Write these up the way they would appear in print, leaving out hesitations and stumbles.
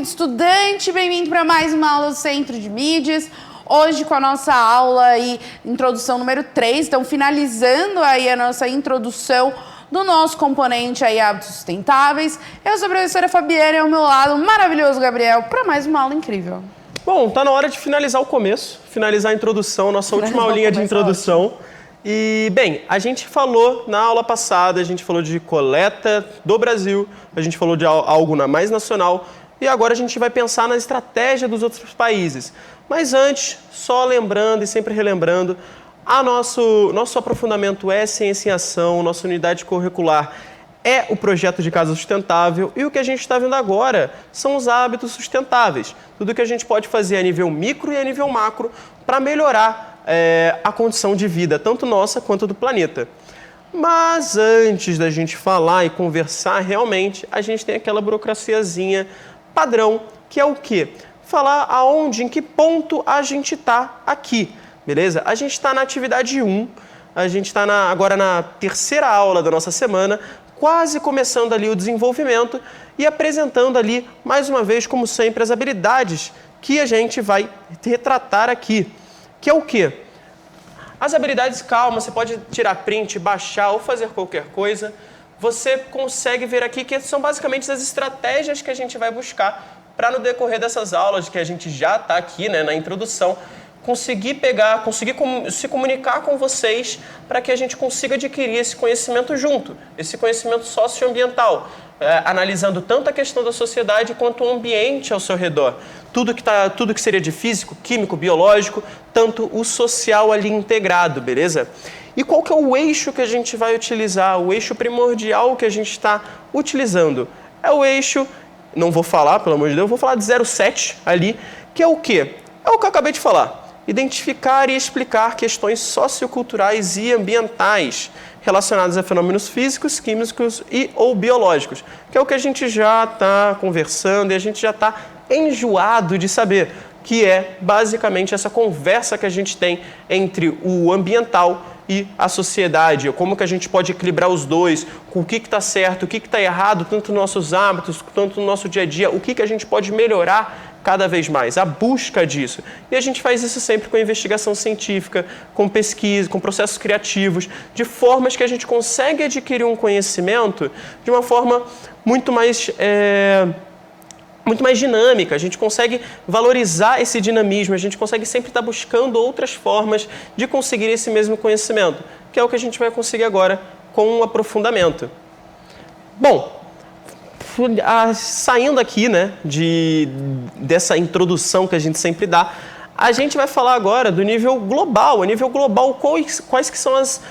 querido estudante, bem-vindo para mais uma aula do Centro de Mídias. Hoje com a nossa aula aí, introdução número 3, então finalizando aí a nossa introdução do nosso componente aí hábitos sustentáveis. Eu sou a professora Fabiana e ao meu lado o maravilhoso Gabriel para mais uma aula incrível. Bom, tá na hora de finalizar o começo, finalizar a introdução, nossa última aulinha de introdução. E, bem, a gente falou na aula passada, a gente falou de coleta do Brasil, a gente falou de algo mais nacional e agora a gente vai pensar na estratégia dos outros países. Mas antes, só lembrando e sempre relembrando, nosso aprofundamento é Ciência em Ação, nossa unidade curricular é o projeto de casa sustentável e o que a gente está vendo agora são os hábitos sustentáveis. Tudo que a gente pode fazer a nível micro e a nível macro para melhorar a condição de vida, tanto nossa quanto do planeta. Mas antes da gente falar e conversar realmente, a gente tem aquela burocraciazinha padrão, que é o quê? Falar aonde, em que ponto a gente está aqui, beleza? A gente está na atividade 1, a gente está agora na terceira aula da nossa semana, quase começando ali o desenvolvimento e apresentando ali, mais uma vez, como sempre, as habilidades que a gente vai retratar aqui. Que é o quê? As habilidades, calma, você pode tirar print, baixar ou fazer qualquer coisa. Você consegue ver aqui que são basicamente as estratégias que a gente vai buscar para no decorrer dessas aulas, que a gente já está aqui, né, na introdução, conseguir se comunicar com vocês para que a gente consiga adquirir esse conhecimento junto, esse conhecimento socioambiental, analisando tanto a questão da sociedade quanto o ambiente ao seu redor. Tudo que seria de físico, químico, biológico, tanto o social ali integrado, beleza? E qual que é o eixo que a gente vai utilizar, o eixo primordial que a gente está utilizando? É o eixo, não vou falar, pelo amor de Deus, vou falar de 0,7 ali, que é o quê? É o que eu acabei de falar. Identificar e explicar questões socioculturais e ambientais relacionadas a fenômenos físicos, químicos ou biológicos, que é o que a gente já está conversando e a gente já está enjoado de saber, que é basicamente essa conversa que a gente tem entre o ambiental e a sociedade, como que a gente pode equilibrar os dois, com o que está certo, o que está errado, tanto nos nossos hábitos, tanto no nosso dia a dia, o que a gente pode melhorar cada vez mais, a busca disso. E a gente faz isso sempre com investigação científica, com pesquisa, com processos criativos, de formas que a gente consegue adquirir um conhecimento de uma forma muito mais dinâmica, a gente consegue valorizar esse dinamismo, a gente consegue sempre estar buscando outras formas de conseguir esse mesmo conhecimento, que é o que a gente vai conseguir agora com um aprofundamento. Bom, saindo aqui, né, dessa introdução que a gente sempre dá, a gente vai falar agora do nível global. A nível global, quais que são as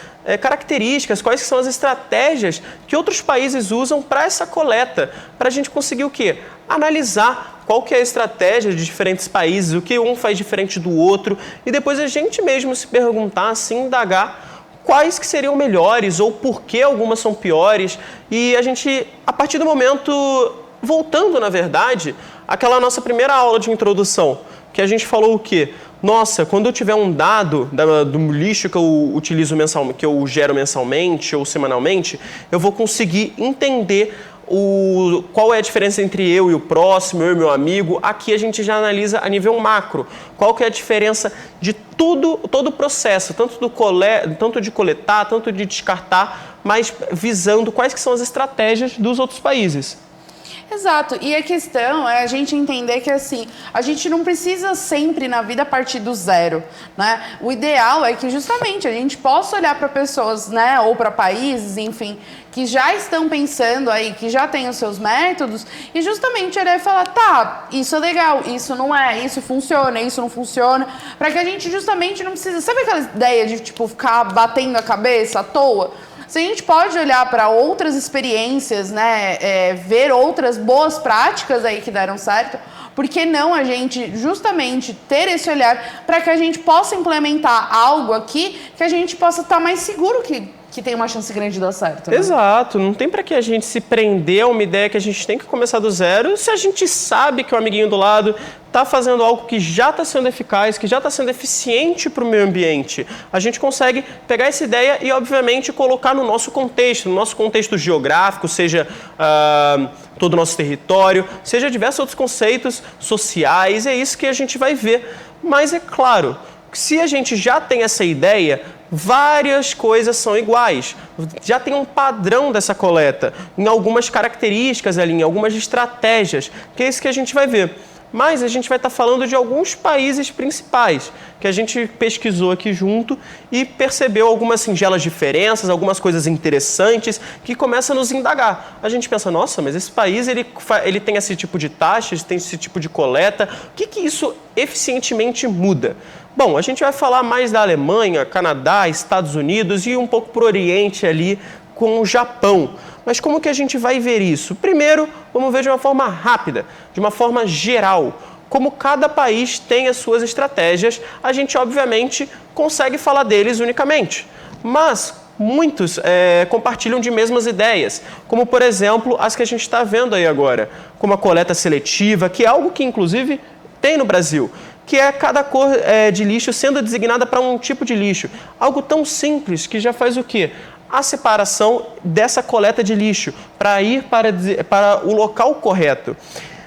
características, quais que são as estratégias que outros países usam para essa coleta, para a gente conseguir o quê? Analisar qual que é a estratégia de diferentes países, o que um faz diferente do outro, e depois a gente mesmo se perguntar, se indagar, quais que seriam melhores ou por que algumas são piores. E a gente, a partir do momento, voltando na verdade, àquela nossa primeira aula de introdução, que a gente falou o quê? Nossa, quando eu tiver um dado do lixo que eu utilizo mensalmente, que eu gero mensalmente ou semanalmente, eu vou conseguir entender qual é a diferença entre eu e o próximo, eu e meu amigo. Aqui a gente já analisa a nível macro. Qual que é a diferença de todo o processo, tanto de coletar, tanto de descartar, mas visando quais que são as estratégias dos outros países. Exato, e a questão é a gente entender que assim, a gente não precisa sempre na vida partir do zero, né? O ideal é que justamente a gente possa olhar para pessoas, né, ou para países, enfim, que já estão pensando aí, que já têm os seus métodos, e justamente olhar e falar, tá, isso é legal, isso não é, isso funciona, isso não funciona, para que a gente justamente não precisa, sabe aquela ideia de tipo ficar batendo a cabeça à toa? Se a gente pode olhar para outras experiências, né, ver outras boas práticas aí que deram certo, por que não a gente justamente ter esse olhar para que a gente possa implementar algo aqui que a gente possa estar mais seguro que que tem uma chance grande de dar certo. Né? Exato, não tem para que a gente se prender a uma ideia que a gente tem que começar do zero se a gente sabe que o amiguinho do lado está fazendo algo que já está sendo eficaz, que já está sendo eficiente para o meio ambiente. A gente consegue pegar essa ideia e, obviamente, colocar no nosso contexto geográfico, seja todo o nosso território, seja diversos outros conceitos sociais, é isso que a gente vai ver. Mas é claro, se a gente já tem essa ideia, várias coisas são iguais. Já tem um padrão dessa coleta, em algumas características ali, em algumas estratégias, que é isso que a gente vai ver. Mas a gente vai estar falando de alguns países principais, que a gente pesquisou aqui junto e percebeu algumas singelas diferenças, algumas coisas interessantes que começam a nos indagar. A gente pensa, nossa, mas esse país ele tem esse tipo de taxa, tem esse tipo de coleta, o que isso eficientemente muda? Bom, a gente vai falar mais da Alemanha, Canadá, Estados Unidos e um pouco para o Oriente ali com o Japão. Mas como que a gente vai ver isso? Primeiro, vamos ver de uma forma rápida, de uma forma geral. Como cada país tem as suas estratégias, a gente obviamente consegue falar deles unicamente. Mas muitos compartilham de mesmas ideias, como por exemplo as que a gente está vendo aí agora, como a coleta seletiva, que é algo que inclusive tem no Brasil, que é cada cor de lixo sendo designada para um tipo de lixo. Algo tão simples que já faz o quê? A separação dessa coleta de lixo para ir para o local correto.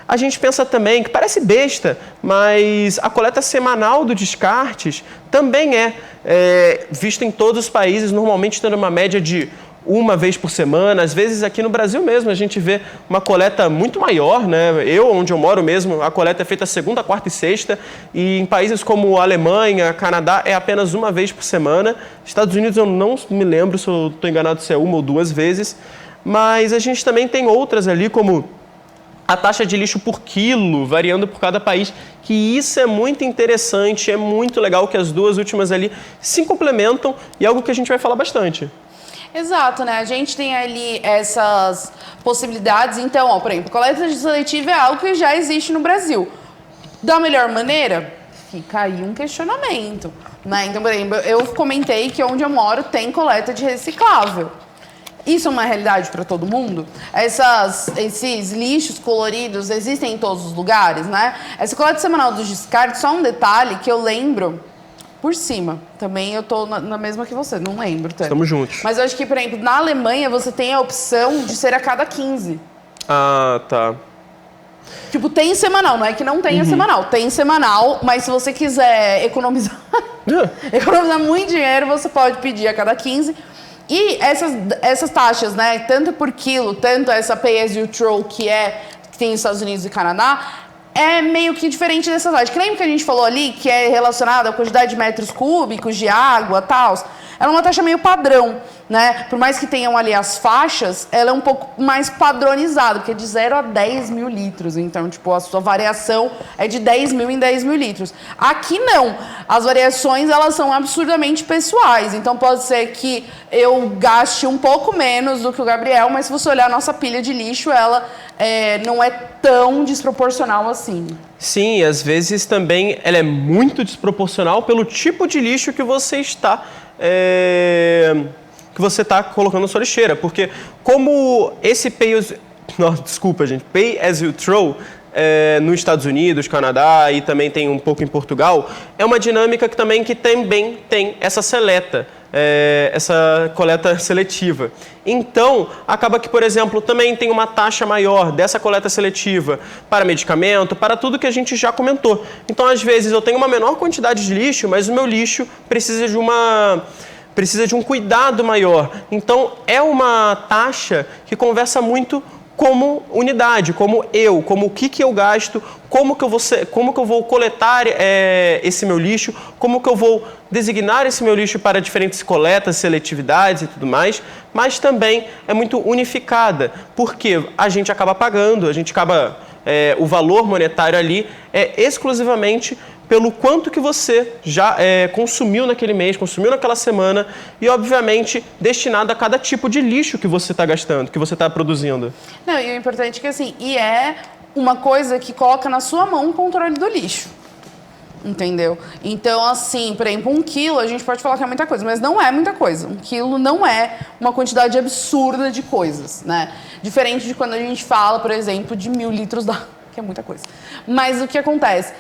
A gente pensa também, que parece besta, mas a coleta semanal do descartes também é vista em todos os países, normalmente tendo uma média de uma vez por semana. Às vezes aqui no Brasil mesmo a gente vê uma coleta muito maior, né? Onde eu moro mesmo, a coleta é feita segunda, quarta e sexta, e em países como Alemanha, Canadá, é apenas uma vez por semana. Estados Unidos eu não me lembro se eu estou enganado se é uma ou duas vezes, mas a gente também tem outras ali, como a taxa de lixo por quilo, variando por cada país, que isso é muito interessante, é muito legal que as duas últimas ali se complementam e é algo que a gente vai falar bastante. Exato, né? A gente tem ali essas possibilidades. Então, ó, por exemplo, coleta seletiva é algo que já existe no Brasil. Da melhor maneira? Fica aí um questionamento, né? Então, por exemplo, eu comentei que onde eu moro tem coleta de reciclável. Isso é uma realidade para todo mundo? Esses lixos coloridos existem em todos os lugares, né? Essa coleta semanal dos descartes, só um detalhe que eu lembro por cima. Também eu tô na mesma que você, não lembro tanto. Estamos juntos. Mas eu acho que, por exemplo, na Alemanha você tem a opção de ser a cada 15. Ah, tá. Tipo, tem semanal, não é que não tenha semanal. Tem semanal, mas se você quiser economizar muito dinheiro, você pode pedir a cada 15. E essas taxas, né, tanto por quilo, tanto essa Pay As You Throw, que tem nos Estados Unidos e Canadá, é meio que diferente dessa taxa. Que lembra que a gente falou ali, que é relacionada à quantidade de metros cúbicos de água e tal? Ela é uma taxa meio padrão, né? Por mais que tenham ali as faixas, ela é um pouco mais padronizada, porque é de 0 a 10 mil litros. Então, tipo, a sua variação é de 10 mil em 10 mil litros. Aqui não. As variações, elas são absurdamente pessoais. Então, pode ser que eu gaste um pouco menos do que o Gabriel, mas se você olhar a nossa pilha de lixo, ela não é tão desproporcional assim. Sim, às vezes também ela é muito desproporcional pelo tipo de lixo que você está colocando na sua lixeira, porque como esse Pay As You Throw nos Estados Unidos, Canadá e também tem um pouco em Portugal, é uma dinâmica que também tem essa seleta, essa coleta seletiva. Então, acaba que, por exemplo, também tem uma taxa maior dessa coleta seletiva para medicamento, para tudo que a gente já comentou. Então, às vezes, eu tenho uma menor quantidade de lixo, mas o meu lixo precisa de um cuidado maior. Então, é uma taxa que conversa muito como unidade, como o que eu gasto, como que eu vou coletar esse meu lixo, como que eu vou designar esse meu lixo para diferentes coletas, seletividades e tudo mais, mas também é muito unificada, porque a gente acaba pagando, o valor monetário ali é exclusivamente pelo quanto que você já consumiu naquele mês, consumiu naquela semana e, obviamente, destinado a cada tipo de lixo que você está gastando, que você está produzindo. Não, e o importante é que, assim, é uma coisa que coloca na sua mão o controle do lixo. Entendeu? Então, assim, por exemplo, 1 quilo a gente pode falar que é muita coisa, mas não é muita coisa. 1 quilo não é uma quantidade absurda de coisas, né? Diferente de quando a gente fala, por exemplo, de 1.000 litros d'água, que é muita coisa. Mas o que acontece?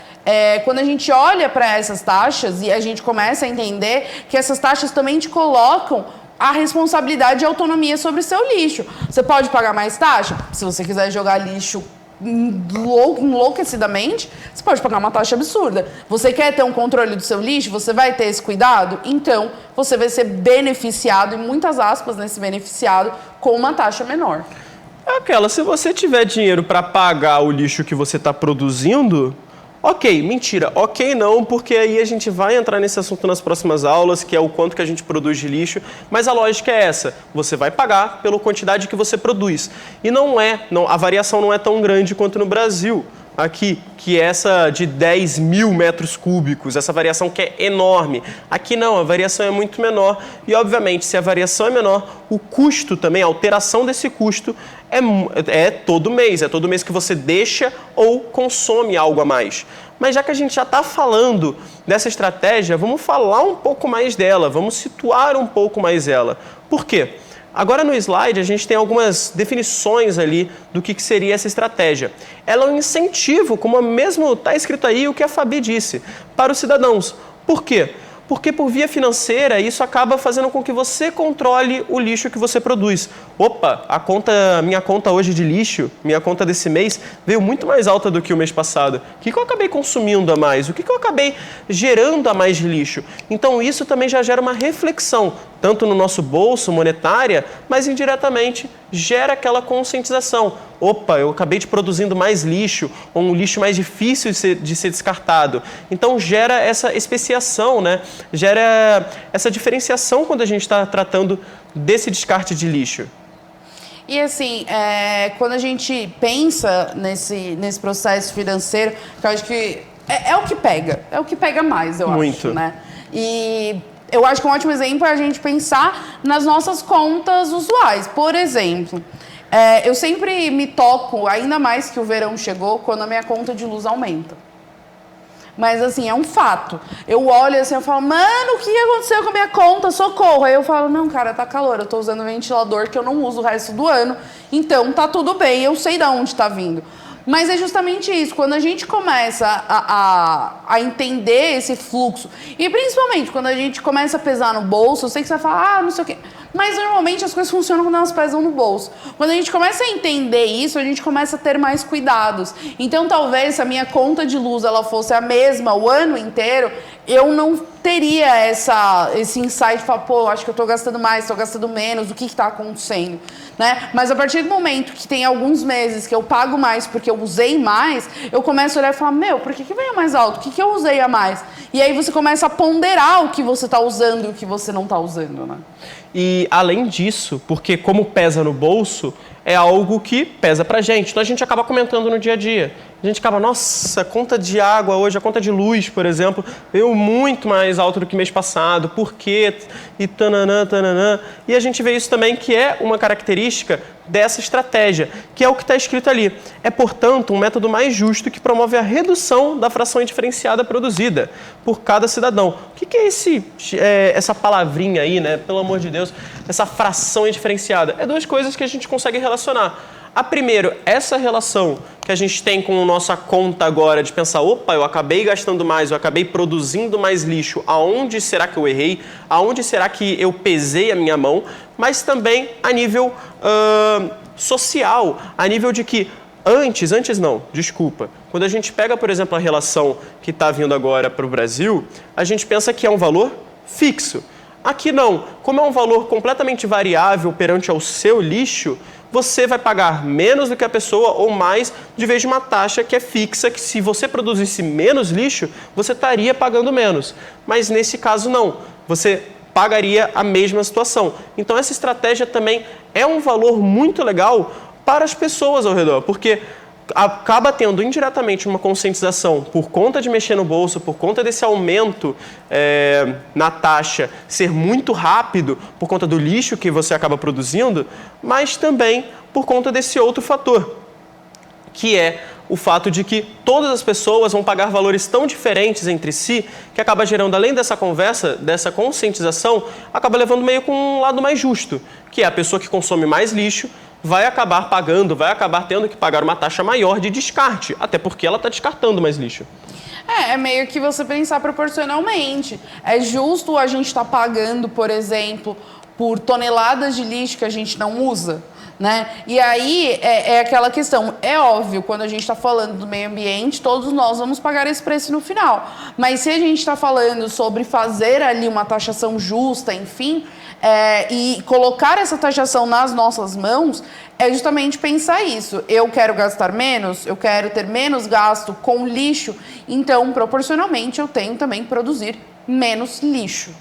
Quando a gente olha para essas taxas e a gente começa a entender que essas taxas também te colocam a responsabilidade e autonomia sobre o seu lixo. Você pode pagar mais taxa? Se você quiser jogar lixo enlouquecidamente, você pode pagar uma taxa absurda. Você quer ter um controle do seu lixo? Você vai ter esse cuidado? Então, você vai ser beneficiado, e muitas aspas nesse beneficiado, com uma taxa menor. Se você tiver dinheiro para pagar o lixo que você está produzindo, ok, mentira, ok não, porque aí a gente vai entrar nesse assunto nas próximas aulas, que é o quanto que a gente produz de lixo, mas a lógica é essa, você vai pagar pela quantidade que você produz. E a variação não é tão grande quanto no Brasil, aqui, que é essa de 10 mil metros cúbicos, essa variação que é enorme. Aqui não, a variação é muito menor e, obviamente, se a variação é menor, o custo também, a alteração desse custo é todo mês que você deixa ou consome algo a mais. Mas já que a gente já está falando dessa estratégia, vamos falar um pouco mais dela, vamos situar um pouco mais ela. Por quê? Agora no slide a gente tem algumas definições ali do que seria essa estratégia. Ela é um incentivo, como mesmo está escrito aí o que a Fabi disse, para os cidadãos. Por quê? Porque por via financeira isso acaba fazendo com que você controle o lixo que você produz. Opa, minha conta hoje de lixo, minha conta desse mês, veio muito mais alta do que o mês passado. O que eu acabei consumindo a mais? O que eu acabei gerando a mais de lixo? Então isso também já gera uma reflexão, tanto no nosso bolso, monetária, mas indiretamente gera aquela conscientização. Opa, eu acabei de produzindo mais lixo, ou um lixo mais difícil de ser descartado. Então gera essa especiação, né? Gera essa diferenciação quando a gente está tratando desse descarte de lixo. E assim, quando a gente pensa nesse processo financeiro, que eu acho que é o que pega mais, eu Muito. acho, né? E eu acho que um ótimo exemplo é a gente pensar nas nossas contas usuais. Por exemplo, eu sempre me toco, ainda mais que o verão chegou, quando a minha conta de luz aumenta. Mas assim, é um fato. Eu olho assim, eu falo, mano, o que aconteceu com a minha conta? Socorro. Aí eu falo, não, cara, tá calor, eu tô usando um ventilador que eu não uso o resto do ano, então tá tudo bem, eu sei de onde tá vindo. Mas é justamente isso, quando a gente começa a entender esse fluxo, e principalmente quando a gente começa a pesar no bolso, eu sei que você vai falar, não sei o quê, mas normalmente as coisas funcionam quando elas pesam no bolso. Quando a gente começa a entender isso, a gente começa a ter mais cuidados. Então talvez se a minha conta de luz ela fosse a mesma o ano inteiro, eu não teria esse insight de falar, pô, acho que eu estou gastando mais, estou gastando menos, o que está acontecendo, né? Mas a partir do momento que tem alguns meses que eu pago mais porque eu usei mais, eu começo a olhar e falar, meu, por que veio mais alto? O que eu usei a mais? E aí você começa a ponderar o que você está usando e o que você não está usando, né? E além disso, porque como pesa no bolso, é algo que pesa pra gente. Então a gente acaba comentando no dia a dia. A gente acaba, nossa, a conta de água hoje, a conta de luz, por exemplo, veio muito mais alta do que mês passado. Por quê? E tananã, tananã. E a gente vê isso também que é uma característica dessa estratégia, que é o que está escrito ali. É, portanto, um método mais justo que promove a redução da fração indiferenciada produzida por cada cidadão. O que é essa palavrinha aí, né? Pelo amor de Deus, essa fração indiferenciada? É duas coisas que a gente consegue relacionar. A primeiro, essa relação que a gente tem com a nossa conta agora de pensar, opa, eu acabei gastando mais, eu acabei produzindo mais lixo, aonde será que eu errei? Aonde será que eu pesei a minha mão? Mas também a nível social, a nível de que quando a gente pega, por exemplo, a relação que está vindo agora para o Brasil, a gente pensa que é um valor fixo. Aqui não, como é um valor completamente variável perante ao seu lixo, você vai pagar menos do que a pessoa ou mais de vez de uma taxa que é fixa, que se você produzisse menos lixo, você estaria pagando menos. Mas nesse caso não, você pagaria a mesma situação. Então essa estratégia também é um valor muito legal para as pessoas ao redor, porque acaba tendo indiretamente uma conscientização por conta de mexer no bolso, por conta desse aumento na taxa ser muito rápido, por conta do lixo que você acaba produzindo, mas também por conta desse outro fator, que é o fato de que todas as pessoas vão pagar valores tão diferentes entre si que acaba gerando, além dessa conversa, dessa conscientização, acaba levando meio com um lado mais justo, que é a pessoa que consome mais lixo vai acabar pagando, vai acabar tendo que pagar uma taxa maior de descarte, até porque ela está descartando mais lixo. É meio que você pensar proporcionalmente. É justo a gente estar pagando, por exemplo, por toneladas de lixo que a gente não usa, né? E aí é aquela questão, é óbvio, quando a gente está falando do meio ambiente, todos nós vamos pagar esse preço no final. Mas se a gente está falando sobre fazer ali uma taxação justa, enfim, e colocar essa taxação nas nossas mãos, é justamente pensar isso. Eu quero gastar menos, eu quero ter menos gasto com lixo, então, proporcionalmente, eu tenho também que produzir menos lixo.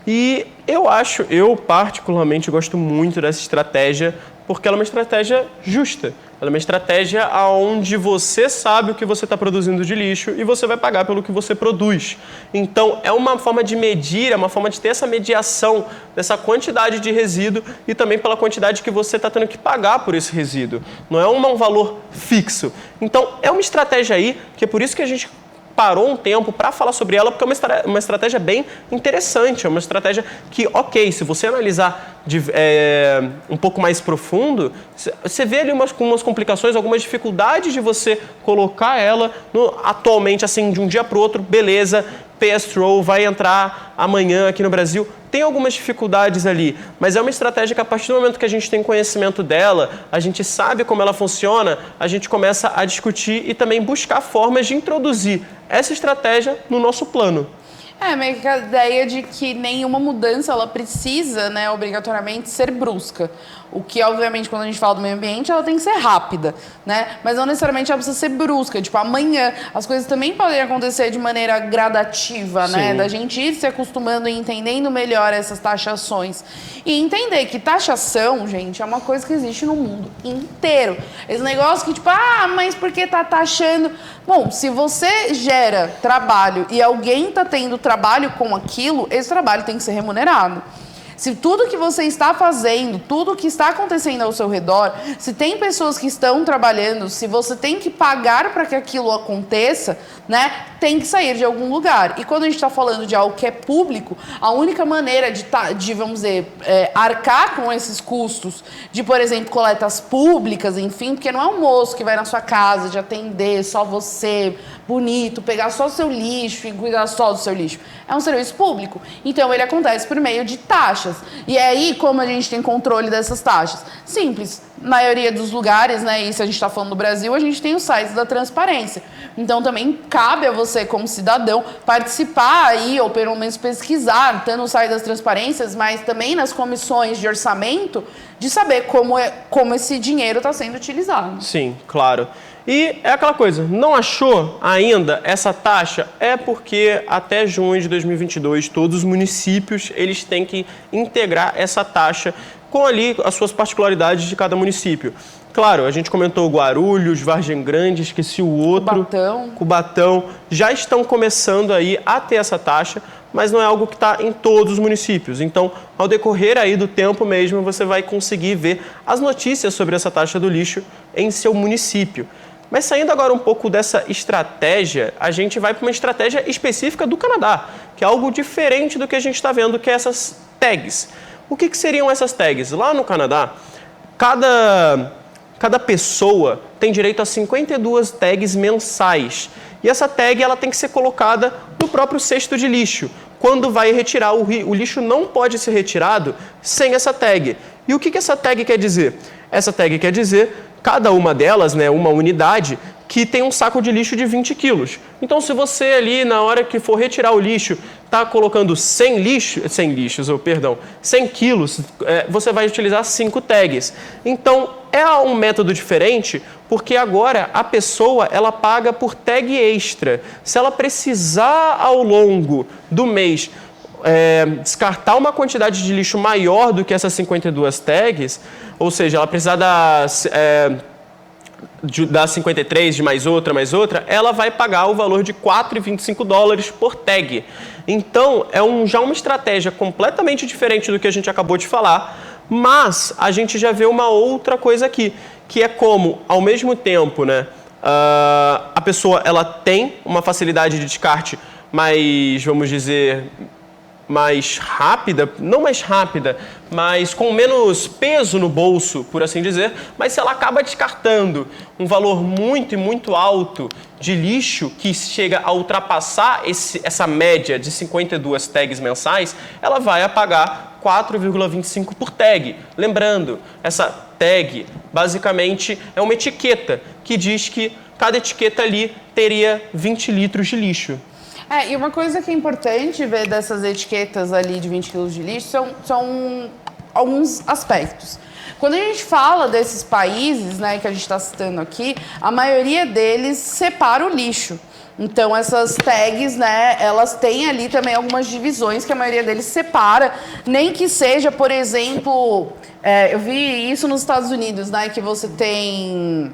E eu particularmente gosto muito dessa estratégia, porque ela é uma estratégia justa. Ela é uma estratégia onde você sabe o que você está produzindo de lixo e você vai pagar pelo que você produz. Então, é uma forma de medir, é uma forma de ter essa mediação dessa quantidade de resíduo e também pela quantidade que você está tendo que pagar por esse resíduo. Não é um valor fixo. Então, é uma estratégia aí, que é por isso que a gente parou um tempo para falar sobre ela, porque é uma estratégia bem interessante, é uma estratégia que, ok, se você analisar um pouco mais profundo, você vê ali umas complicações, algumas dificuldades de você colocar ela atualmente, assim, de um dia para o outro, beleza, PSRO vai entrar amanhã aqui no Brasil. Tem algumas dificuldades ali, mas é uma estratégia que a partir do momento que a gente tem conhecimento dela, a gente sabe como ela funciona, a gente começa a discutir e também buscar formas de introduzir essa estratégia no nosso plano. Meio que a ideia de que nenhuma mudança ela precisa, né, obrigatoriamente ser brusca. O que, obviamente, quando a gente fala do meio ambiente, ela tem que ser rápida, né? Mas não necessariamente ela precisa ser brusca. Tipo, amanhã as coisas também podem acontecer de maneira gradativa, né? Sim. Da gente ir se acostumando e entendendo melhor essas taxações. E entender que taxação, gente, é uma coisa que existe no mundo inteiro. Esse negócio que, tipo, mas por que tá taxando? Bom, se você gera trabalho e alguém tá tendo trabalho com aquilo, esse trabalho tem que ser remunerado. Se tudo que você está fazendo, tudo que está acontecendo ao seu redor, se tem pessoas que estão trabalhando, se você tem que pagar para que aquilo aconteça, né, tem que sair de algum lugar. E quando a gente está falando de algo que é público, a única maneira de vamos dizer, arcar com esses custos, de, por exemplo, coletas públicas, enfim, porque não é um moço que vai na sua casa de atender só você, bonito, pegar só o seu lixo e cuidar só do seu lixo. É um serviço público. Então, ele acontece por meio de taxas. E aí, como a gente tem controle dessas taxas? Simples. Na maioria dos lugares, né, e se a gente está falando do Brasil, a gente tem os sites da transparência. Então, também cabe a você, como cidadão, participar aí, ou pelo menos pesquisar, tanto no site das transparências, mas também nas comissões de orçamento, de saber como esse dinheiro está sendo utilizado. Sim, claro. E é aquela coisa, não achou ainda essa taxa? É porque até junho de 2022, todos os municípios eles têm que integrar essa taxa com ali as suas particularidades de cada município. Claro, a gente comentou Guarulhos, Vargem Grande, esqueci o outro. Cubatão. Já estão começando aí a ter essa taxa, mas não é algo que está em todos os municípios. Então, ao decorrer aí do tempo mesmo, você vai conseguir ver as notícias sobre essa taxa do lixo em seu município. Mas saindo agora um pouco dessa estratégia, a gente vai para uma estratégia específica do Canadá, que é algo diferente do que a gente está vendo, que é essas tags. O que seriam essas tags? Lá no Canadá, cada pessoa tem direito a 52 tags mensais. E essa tag ela tem que ser colocada no próprio cesto de lixo. Quando vai retirar, o lixo não pode ser retirado sem essa tag. E o que essa tag quer dizer? Essa tag quer dizer cada uma delas, né, uma unidade, que tem um saco de lixo de 20 quilos. Então, se você ali, na hora que for retirar o lixo, está colocando 100 quilos, você vai utilizar 5 tags. Então, é um método diferente, porque agora a pessoa ela paga por tag extra. Se ela precisar, ao longo do mês, descartar uma quantidade de lixo maior do que essas 52 tags, ou seja, ela precisar dar 53 de mais outra, ela vai pagar o valor de $4,25 por tag. Então, já uma estratégia completamente diferente do que a gente acabou de falar, mas a gente já vê uma outra coisa aqui, que é como, ao mesmo tempo, né, A pessoa ela tem uma facilidade de descarte mais, vamos dizer, mais rápida, não mais rápida, mas com menos peso no bolso, por assim dizer, mas se ela acaba descartando um valor muito alto de lixo que chega a ultrapassar essa média de 52 tags mensais, ela vai a pagar 4,25 por tag. Lembrando, essa tag basicamente é uma etiqueta que diz que cada etiqueta ali teria 20 litros de lixo. E uma coisa que é importante ver dessas etiquetas ali de 20 quilos de lixo são alguns aspectos. Quando a gente fala desses países, né, que a gente está citando aqui, a maioria deles separa o lixo. Então, essas tags, né, elas têm ali também algumas divisões que a maioria deles separa, nem que seja, por exemplo, eu vi isso nos Estados Unidos, né, que você tem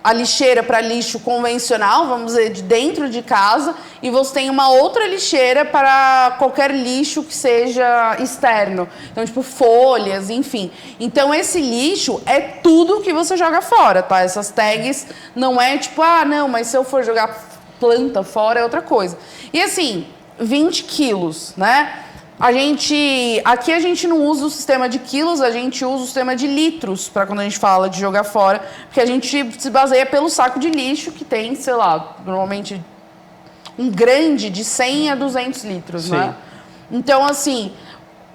a lixeira para lixo convencional, vamos dizer, de dentro de casa, e você tem uma outra lixeira para qualquer lixo que seja externo. Então, tipo, folhas, enfim. Então, esse lixo é tudo que você joga fora, tá? Essas tags não é tipo, não, mas se eu for jogar planta fora é outra coisa. E assim, 20 quilos, né? Aqui a gente não usa o sistema de quilos, a gente usa o sistema de litros para quando a gente fala de jogar fora, porque a gente se baseia pelo saco de lixo que tem, sei lá, normalmente um grande de 100 a 200 litros, Sim. né? Então, assim,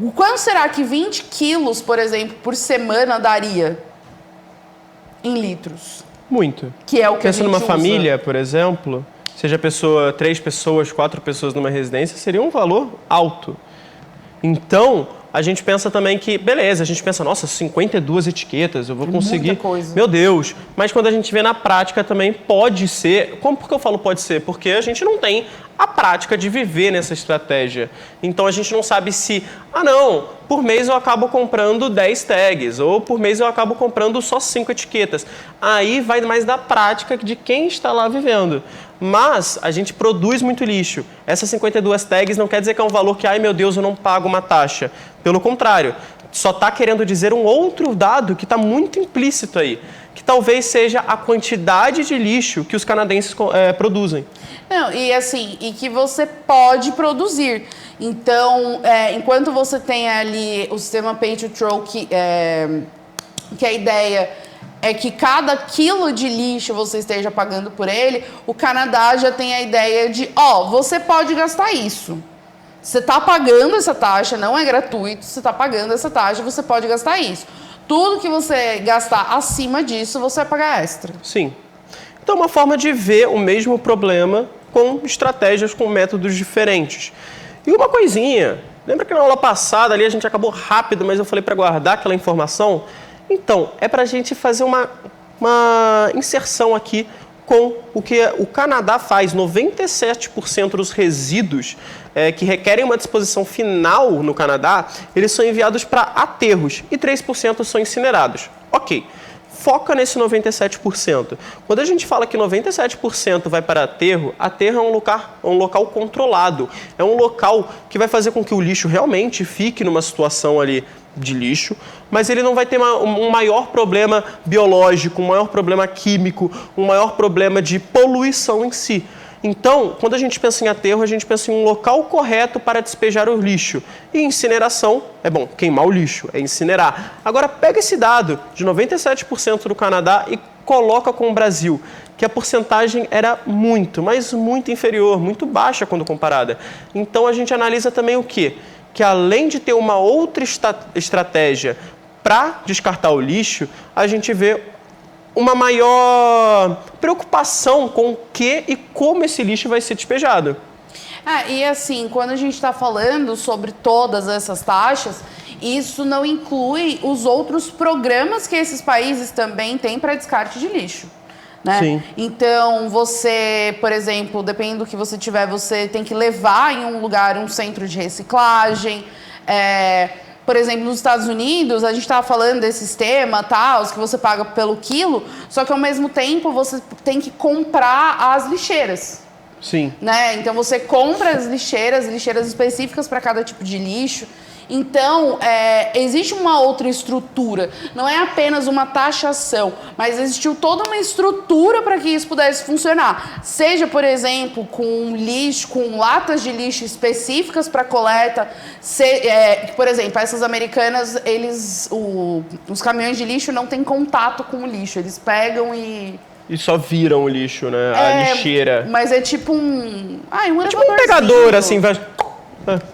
o quanto será que 20 quilos, por exemplo, por semana daria em litros? Muito. Que é o que a Pensa gente numa usa. família, por exemplo, seja pessoa, 3 pessoas, 4 pessoas numa residência, seria um valor alto. Então, a gente pensa também que, beleza, a gente pensa, nossa, 52 etiquetas, eu vou conseguir. Muita coisa. Meu Deus. Mas quando a gente vê na prática também pode ser. Por que eu falo pode ser? Porque a gente não tem a prática de viver nessa estratégia. Então a gente não sabe se, não, por mês eu acabo comprando 10 tags, ou por mês eu acabo comprando só 5 etiquetas. Aí vai mais da prática de quem está lá vivendo. Mas a gente produz muito lixo. Essas 52 tags não quer dizer que é um valor que, ai meu Deus, eu não pago uma taxa. Pelo contrário, só está querendo dizer um outro dado que está muito implícito aí, que talvez seja a quantidade de lixo que os canadenses produzem. Não, e que você pode produzir. Então, enquanto você tem ali o sistema Pay to Throw, que a ideia é que cada quilo de lixo você esteja pagando por ele, o Canadá já tem a ideia de, você pode gastar isso. Você está pagando essa taxa, não é gratuito, você está pagando essa taxa, você pode gastar isso. Tudo que você gastar acima disso, você vai pagar extra. Sim. Então, uma forma de ver o mesmo problema com estratégias, com métodos diferentes. E uma coisinha, lembra que na aula passada ali a gente acabou rápido, mas eu falei para guardar aquela informação? Então, é para a gente fazer uma inserção aqui com o que o Canadá faz. 97% dos resíduos que requerem uma disposição final no Canadá, eles são enviados para aterros e 3% são incinerados. Ok, foca nesse 97%. Quando a gente fala que 97% vai para aterro é um local controlado. É um local que vai fazer com que o lixo realmente fique numa situação ali de lixo, mas ele não vai ter um maior problema biológico, um maior problema químico, um maior problema de poluição em si. Então, quando a gente pensa em aterro, a gente pensa em um local correto para despejar o lixo. E incineração queimar o lixo, é incinerar. Agora, pega esse dado de 97% do Canadá e coloca com o Brasil, que a porcentagem era muito, mas muito inferior, muito baixa quando comparada. Então, a gente analisa também o quê? Que além de ter uma outra estratégia para descartar o lixo, a gente vê uma maior preocupação com o que e como esse lixo vai ser despejado. E assim, quando a gente está falando sobre todas essas taxas, isso não inclui os outros programas que esses países também têm para descarte de lixo. Né? Sim. Então, você, por exemplo, dependendo do que você tiver, você tem que levar em um lugar um centro de reciclagem. Por exemplo, nos Estados Unidos, a gente estava falando desse sistema, que você paga pelo quilo, só que ao mesmo tempo você tem que comprar as lixeiras. Sim. Né? Então você compra as lixeiras específicas para cada tipo de lixo. Então, existe uma outra estrutura. Não é apenas uma taxação, mas existiu toda uma estrutura para que isso pudesse funcionar. Seja, por exemplo, com lixo, com latas de lixo específicas para coleta. Por exemplo, essas americanas, os caminhões de lixo não têm contato com o lixo. Eles pegam e só viram o lixo, né? A lixeira. Mas é tipo um... é tipo um pegador, assim, vai...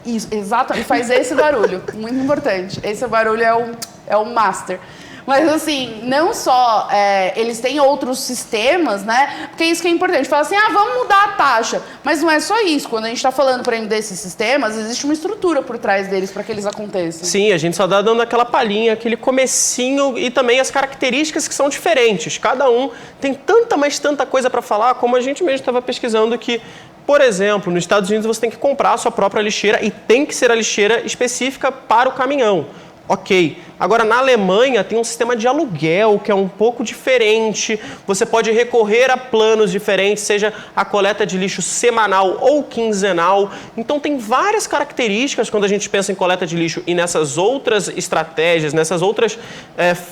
Isso, exato. E faz esse barulho, muito importante. Esse barulho é o master. Mas assim, não só eles têm outros sistemas, né? Porque isso que é importante. Fala assim, vamos mudar a taxa. Mas não é só isso. Quando a gente está falando, por exemplo, desses sistemas, existe uma estrutura por trás deles para que eles aconteçam. Sim, a gente só está dando aquela palhinha, aquele comecinho e também as características que são diferentes. Cada um tem tanta, mas tanta coisa para falar, como a gente mesmo estava pesquisando que... Por exemplo, nos Estados Unidos você tem que comprar a sua própria lixeira e tem que ser a lixeira específica para o caminhão. Ok. Agora, na Alemanha tem um sistema de aluguel que é um pouco diferente. Você pode recorrer a planos diferentes, seja a coleta de lixo semanal ou quinzenal. Então, tem várias características quando a gente pensa em coleta de lixo e nessas outras estratégias, nessas outras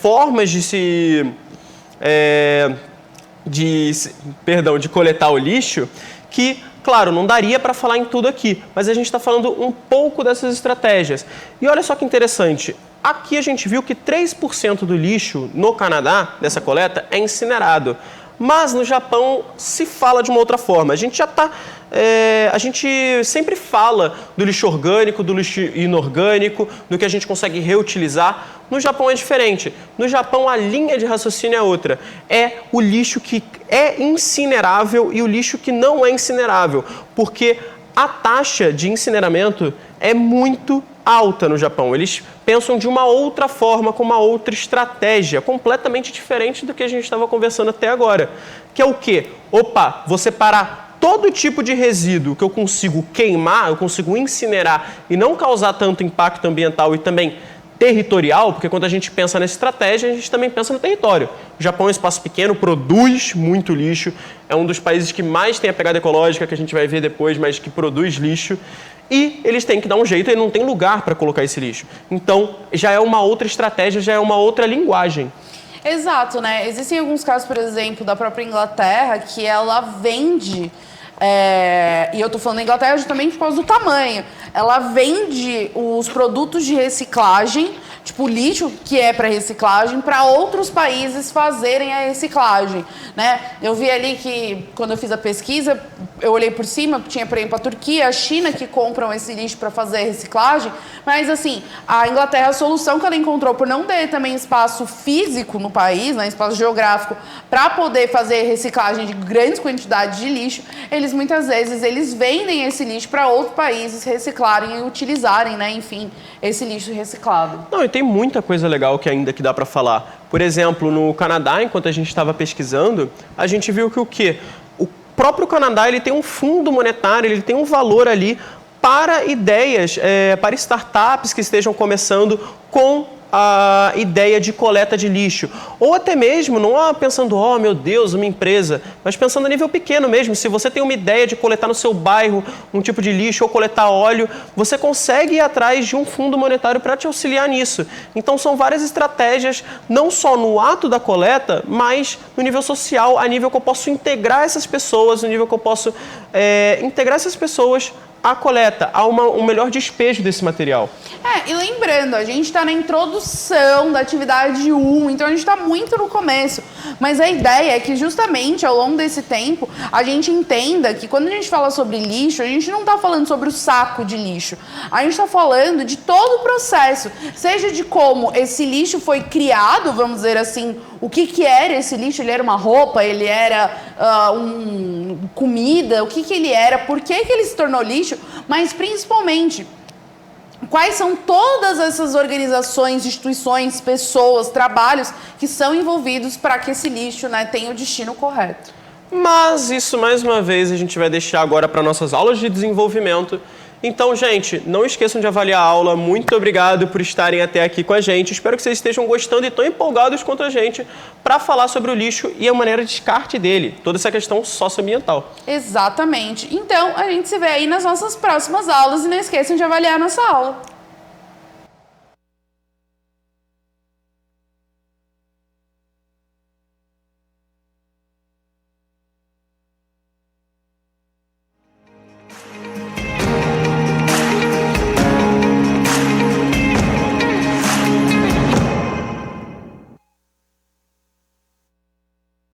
formas de de coletar o lixo, que... Claro, não daria para falar em tudo aqui, mas a gente está falando um pouco dessas estratégias. E olha só que interessante, aqui a gente viu que 3% do lixo no Canadá, dessa coleta, é incinerado. Mas no Japão se fala de uma outra forma. A gente a gente sempre fala do lixo orgânico, do lixo inorgânico, do que a gente consegue reutilizar. No Japão é diferente. No Japão a linha de raciocínio é outra. É o lixo que é incinerável e o lixo que não é incinerável. Porque a taxa de incineramento é muito alta no Japão. Eles pensam de uma outra forma, com uma outra estratégia, completamente diferente do que a gente estava conversando até agora. Que é o quê? Vou separar todo tipo de resíduo que eu consigo queimar, eu consigo incinerar e não causar tanto impacto ambiental e também territorial, porque quando a gente pensa nessa estratégia, a gente também pensa no território. O Japão é um espaço pequeno, produz muito lixo, é um dos países que mais tem a pegada ecológica, que a gente vai ver depois, mas que produz lixo. E eles têm que dar um jeito e não tem lugar para colocar esse lixo. Então, já é uma outra estratégia, já é uma outra linguagem. Exato, né? Existem alguns casos, por exemplo, da própria Inglaterra, que ela vende... e eu tô falando da Inglaterra justamente por causa do tamanho. Ela vende os produtos de reciclagem, tipo lixo que é para reciclagem, para outros países fazerem a reciclagem, né? Eu vi ali que, quando eu fiz a pesquisa, eu olhei por cima, tinha, por exemplo, a Turquia, a China que compram esse lixo para fazer a reciclagem, mas, assim, a Inglaterra, a solução que ela encontrou por não ter também espaço físico no país, né, espaço geográfico, para poder fazer reciclagem de grandes quantidades de lixo, muitas vezes, eles vendem esse lixo para outros países reciclarem e utilizarem, né, enfim, esse lixo reciclado. Não, e tem muita coisa legal que ainda que dá para falar. Por exemplo, no Canadá, enquanto a gente estava pesquisando, a gente viu que o quê? O próprio Canadá, ele tem um fundo monetário, ele tem um valor ali para ideias, para startups que estejam começando com a ideia de coleta de lixo. Ou até mesmo, não pensando, oh meu Deus, uma empresa, mas pensando a nível pequeno mesmo. Se você tem uma ideia de coletar no seu bairro um tipo de lixo ou coletar óleo, você consegue ir atrás de um fundo monetário para te auxiliar nisso. Então são várias estratégias, não só no ato da coleta, mas no nível social, a nível que eu posso integrar essas pessoas, no nível que eu posso integrar essas pessoas à coleta, a um melhor despejo desse material. E lembrando, a gente está na introdução da atividade 1, então a gente está muito no começo. Mas a ideia é que justamente ao longo desse tempo, a gente entenda que quando a gente fala sobre lixo, a gente não está falando sobre o saco de lixo. A gente está falando de todo o processo, seja de como esse lixo foi criado, vamos dizer assim, o que era esse lixo? Ele era uma roupa? Ele era comida? O que ele era? Por que ele se tornou lixo? Mas, principalmente, quais são todas essas organizações, instituições, pessoas, trabalhos que são envolvidos para que esse lixo, né, tenha o destino correto? Mas isso, mais uma vez, a gente vai deixar agora para nossas aulas de desenvolvimento. Então, gente, não esqueçam de avaliar a aula. Muito obrigado por estarem até aqui com a gente. Espero que vocês estejam gostando e tão empolgados quanto a gente para falar sobre o lixo e a maneira de descarte dele, toda essa questão socioambiental. Exatamente. Então, a gente se vê aí nas nossas próximas aulas e não esqueçam de avaliar a nossa aula.